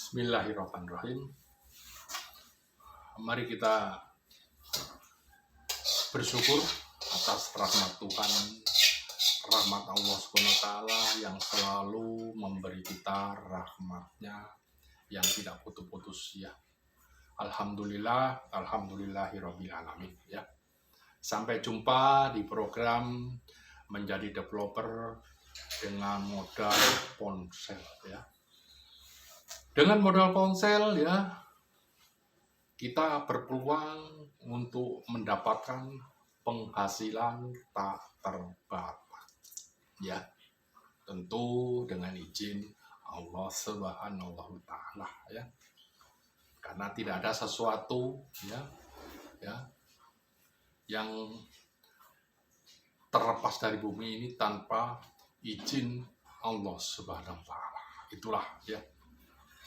Bismillahirrahmanirrahim. Mari kita bersyukur atas rahmat Tuhan, rahmat Allah SWT yang selalu memberi kita rahmatnya yang tidak putus-putus ya. Alhamdulillah, alhamdulillahirabbil alamin ya. Sampai jumpa di program menjadi developer dengan modal ponsel ya. Dengan modal ponsel ya, kita berpeluang untuk mendapatkan penghasilan tak terbatas. Ya, tentu dengan izin Allah Subhanahu wa Ta'ala ya. Karena tidak ada sesuatu ya yang terlepas dari bumi ini tanpa izin Allah Subhanahu wa Ta'ala. Itulah ya.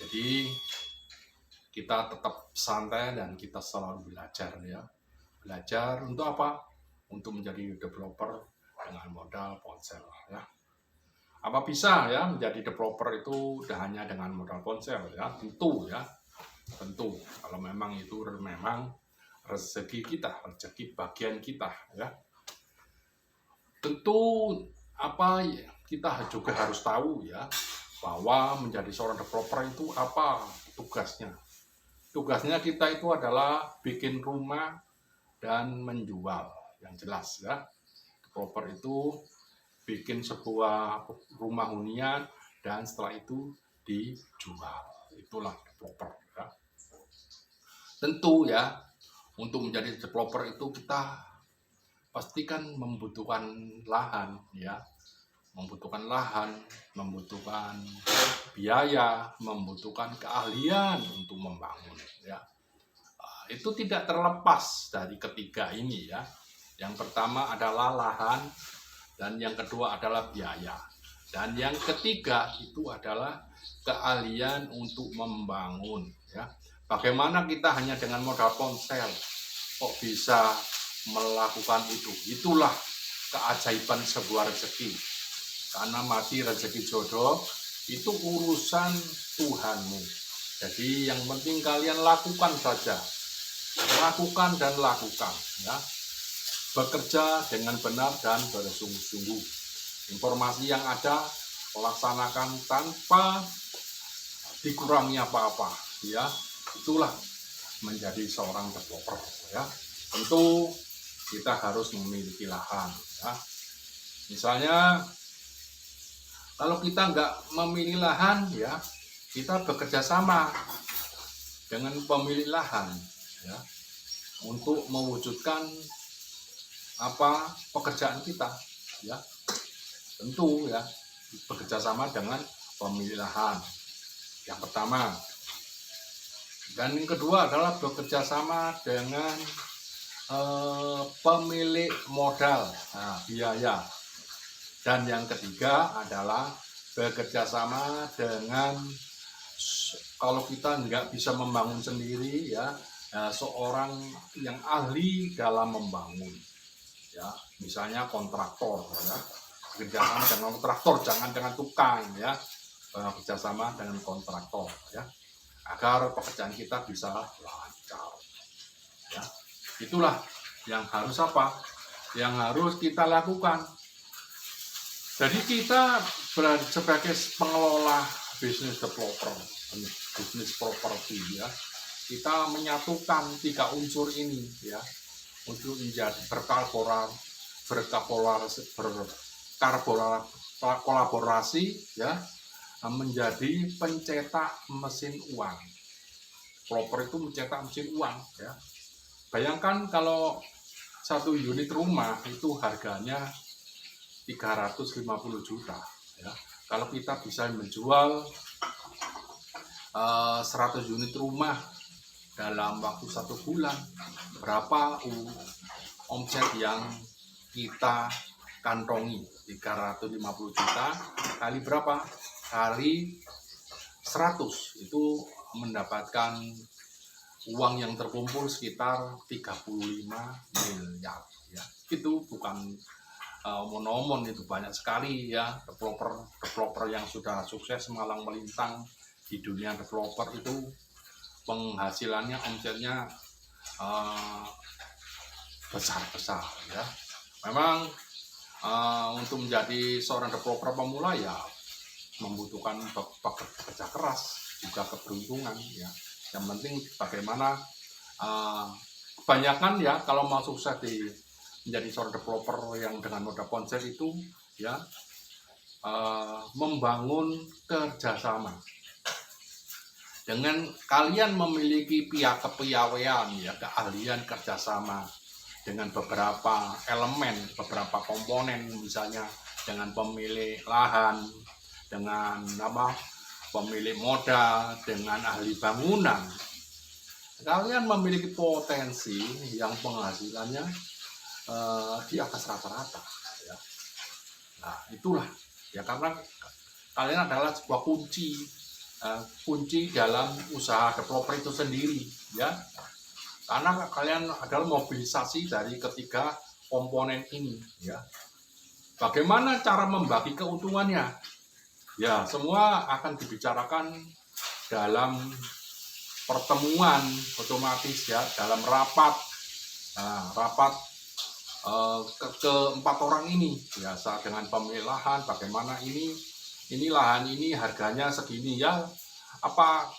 Jadi kita tetap santai dan kita selalu belajar ya. Belajar untuk apa? Untuk menjadi developer dengan modal ponsel ya. Apa bisa ya menjadi developer itu hanya dengan modal ponsel ya? Tentu ya. Tentu kalau memang itu memang rezeki kita, rezeki bagian kita ya. Tentu apa kita juga harus tahu ya, bahwa menjadi seorang developer itu apa tugasnya. Tugasnya kita itu adalah bikin rumah dan menjual, yang jelas ya. Developer itu bikin sebuah rumah hunian dan setelah itu dijual. Itulah developer ya. Tentu ya, untuk menjadi developer itu kita pastikan membutuhkan lahan ya. Membutuhkan lahan, membutuhkan biaya, membutuhkan keahlian untuk membangun ya. Itu tidak terlepas dari ketiga ini ya. Yang pertama adalah lahan, dan yang kedua adalah biaya, dan yang ketiga itu adalah keahlian untuk membangun ya. Bagaimana kita hanya dengan modal ponsel kok bisa melakukan itu? Itulah keajaiban sebuah rezeki. Karena mati rezeki jodoh itu urusan Tuhanmu. Jadi yang penting kalian lakukan saja. Lakukan dan lakukan ya. Bekerja dengan benar dan bersungguh-sungguh. Informasi yang ada laksanakan tanpa dikurangi apa-apa ya. Itulah menjadi seorang developer ya. Tentu kita harus memiliki lahan ya. Misalnya kalau kita nggak memilih lahan ya, kita bekerja sama dengan pemilik lahan ya, untuk mewujudkan apa pekerjaan kita ya. Tentu ya, bekerja sama dengan pemilik lahan yang pertama, dan yang kedua adalah bekerja sama dengan pemilik modal biaya. Dan yang ketiga adalah bekerja sama dengan, kalau kita nggak bisa membangun sendiri ya, seorang yang ahli dalam membangun ya. Misalnya kontraktor ya, bekerja sama dengan kontraktor, jangan dengan tukang ya. Bekerja sama dengan kontraktor ya, agar pekerjaan kita bisa lancar ya. Itulah yang harus apa? Yang harus kita lakukan. Jadi kita sebagai pengelola bisnis developer, bisnis properti ya, kita menyatukan tiga unsur ini ya, untuk menjadi berkolaborasi ya, menjadi pencetak mesin uang. Developer itu mencetak mesin uang ya. Bayangkan kalau satu unit rumah itu harganya 350 juta ya. Kalau kita bisa menjual 100 unit rumah dalam waktu 1 bulan, berapa omset yang kita kantongi? 350 juta kali berapa? Kali 100, itu mendapatkan uang yang terkumpul sekitar 35 miliar ya. Itu bukan omon-omon, itu banyak sekali ya developer yang sudah sukses malang melintang di dunia developer itu penghasilannya, omsetnya besar-besar ya. Memang untuk menjadi seorang developer pemula ya membutuhkan bekerja keras, juga keberuntungan ya. Yang penting bagaimana kebanyakan ya kalau mau sukses menjadi seorang developer yang dengan modal ponsel itu ya membangun kerjasama. Dengan kalian memiliki kepiawaian ya, keahlian kerjasama dengan beberapa elemen, beberapa komponen, misalnya dengan pemilik lahan, dengan pemilik modal, dengan ahli bangunan, kalian memiliki potensi yang penghasilannya di atas rata-rata ya. Nah itulah ya, karena kalian adalah sebuah kunci dalam usaha developer itu sendiri ya, karena kalian adalah mobilisasi dari ketiga komponen ini ya. Bagaimana cara membagi keuntungannya ya, semua akan dibicarakan dalam pertemuan otomatis ya, dalam rapat keempat orang ini biasa dengan pemilik lahan. Bagaimana ini lahan ini harganya segini ya, apa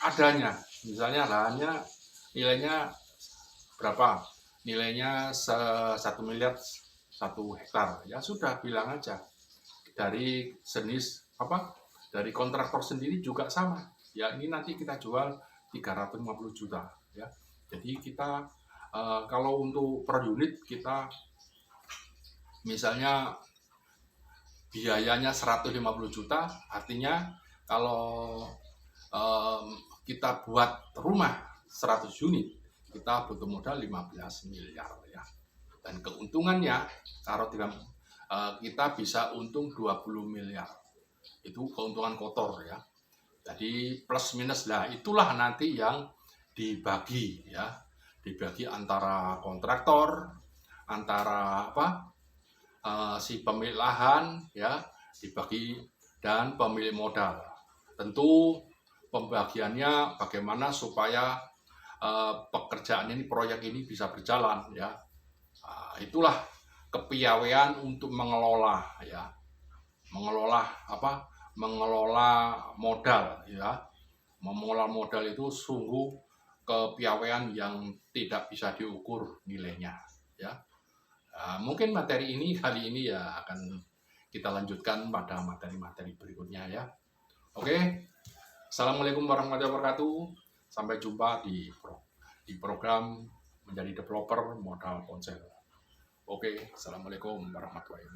adanya, misalnya lahannya nilainya berapa, nilainya 1 miliar 1 hektar ya, sudah bilang aja. Dari jenis dari kontraktor sendiri juga sama ya, ini nanti kita jual 350 juta ya. Jadi kita kalau untuk per unit kita misalnya biayanya 150 juta, artinya kalau kita buat rumah 100 unit, kita butuh modal 15 miliar ya. Dan keuntungannya kalau kita bisa untung 20 miliar. Itu keuntungan kotor ya. Jadi plus minus lah, itulah nanti yang dibagi ya. Dibagi antara kontraktor, antara si pemilik lahan ya, dibagi, dan pemilik modal. Tentu pembagiannya bagaimana supaya pekerjaan ini, proyek ini bisa berjalan ya. Itulah kepiawaian untuk mengelola ya, mengelola modal ya. Mengelola modal itu sungguh kepiawaian yang tidak bisa diukur nilainya ya. Mungkin materi ini kali ini ya akan kita lanjutkan pada materi-materi berikutnya ya. Oke, assalamualaikum warahmatullahi wabarakatuh. Sampai jumpa di program menjadi developer modal ponsel. Oke, assalamualaikum warahmatullahi wabarakatuh.